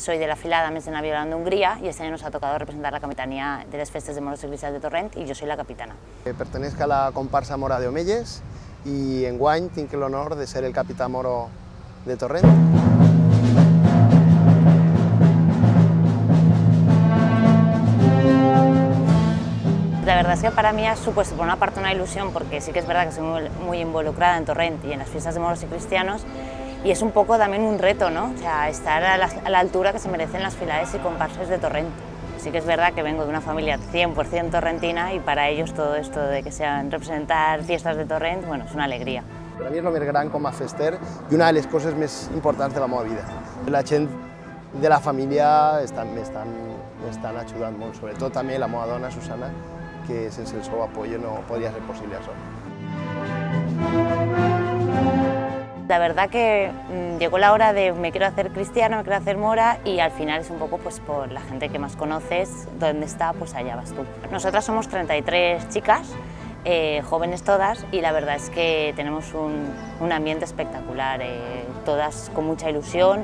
soy de la filada Més de Naviolant d'Hongria y este año nos ha tocado representar la capitanía de las Festes de Moros y Cristians de Torrent y yo soy la capitana. Pertenezco a la comparsa mora de Omelles y enguany tinc l'honor de ser el capità moro de Torrent. La verdad es que para mí ha supuesto por una parte una ilusión, porque sí que es verdad que soy muy involucrada en Torrent y en las fiestas de moros y cristianos, y es un poco también un reto, ¿no? O sea, estar a la altura que se merecen las filades y comparsas de Torrent. Sí que es verdad que vengo de una familia 100% torrentina y para ellos todo esto de que sean representar fiestas de Torrent, bueno, es una alegría. Per a mi és el més gran com a fester i una de les coses més importants de la meva vida. La gent de la família m'estan ajudant molt, sobretot també la meva dona, Susana, que sense el seu apoyo no podria ser possible això. La verdad que llegó la hora de me quiero hacer cristiana, me quiero hacer mora y al final es un poco pues por la gente que más conoces, donde está, pues allá vas tú. Nosotras somos 33 chicas, jóvenes todas, y la verdad es que tenemos un ambiente espectacular, todas con mucha ilusión,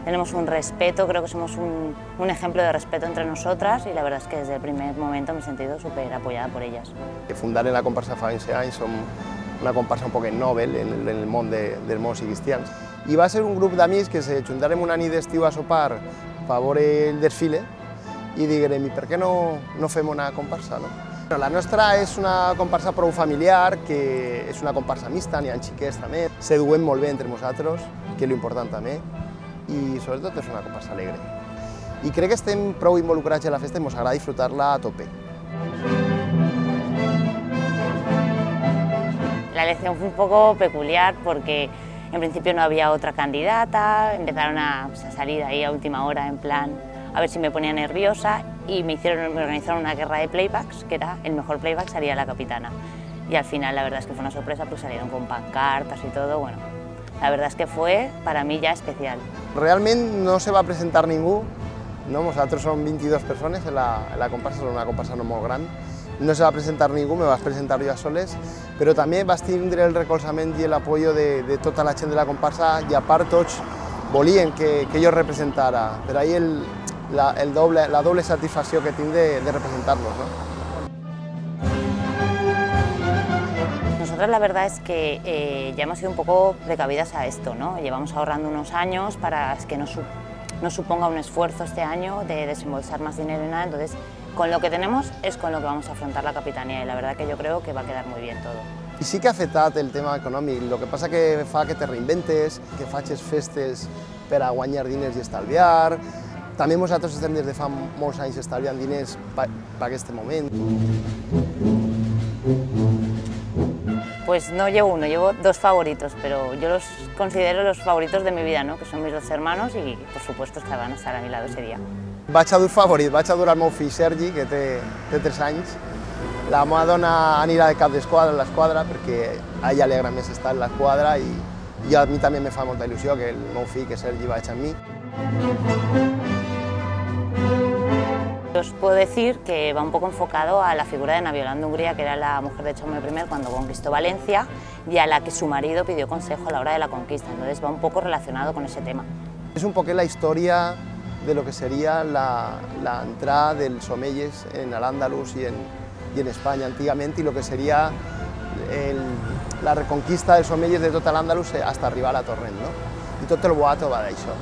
tenemos un respeto, creo que somos un ejemplo de respeto entre nosotras y la verdad es que desde el primer momento me he sentido súper apoyada por ellas. Fundar en la comparsa fa 20 anys som una comparsa un poc novel en el món dels moros i cristians. I va ser un grup d'amics que se juntarem una nit d'estiu a sopar per veure el desfile i diguem, per què no fem una comparsa? No? La nostra és una comparsa prou familiar, que és una comparsa mixta, n'hi ha xiquets també, s'eduem molt bé entre nosaltres, que és l'important també, i sobretot és una comparsa alegre. I crec que estem prou involucrats en la festa i ens agrada disfrutar-la a tope. La elección fue un poco peculiar porque en principio no había otra candidata, empezaron a salir ahí a última hora en plan a ver si me ponía nerviosa y me organizaron una guerra de playbacks, que era el mejor playback sería la capitana. Y al final la verdad es que fue una sorpresa, pues salieron con pancartas y todo, bueno, la verdad es que fue para mí ya especial. Realment no se va presentar ningú, no? Nosaltres som 22 persones en la comparsa, és una comparsa no molt gran. No se va presentar ningú, me vas presentar jo a soles, però també vas tindre el recolzament i l'apoyo de tota la gent de la comparsa i a part tots volien que jo representara. Per ahí la doble satisfacció que tinc de representar-los. ¿No? Nosotras la verdad es que ya hemos sido un poco precavidas a esto, ¿no? Llevamos ahorrando unos años para que no suponga un esfuerzo este año de desembolsar más dinero y nada, entonces con lo que tenemos es con lo que vamos a afrontar la capitanía y la verdad que yo creo que va a quedar muy bien todo. I sí que ha afectat el tema econòmic, el que passa que fa que te reinventes, que facis festes per a guanyar diners i estalviar. També nosaltres estem des de fa molts anys estalviant diners per aquest moment. Pues no llevo uno, llevo dos favoritos, pero yo los considero los favoritos de mi vida, ¿no? Que son mis dos hermanos y por supuesto que van a estar a mi lado ese día. Vaig a dur favorit, vaig a dur el meu fill Sergi, que té 3 anys. La meva dona anirà de cap d'esquadra en l'esquadra perquè a ella li agrada més estar en l'esquadra i a mi també me fa molta il·lusió que el meu fill, que Sergi, vagi amb mi. Os puedo decir que va un poco enfocado a la figura de Naviolant d'Hongria, que era la mujer de Jaume I cuando conquistó Valencia y a la que su marido pidió consejo a la hora de la conquista, entonces va un poco relacionado con ese tema. És un poc la història de lo que seria la entrada dels omeyes en l'Àndalus i en Espanya antigament i lo que seria la reconquista dels omeyes de tota l'Àndalus fins a arribar a la Torrent, no? I tot el boato va d'això.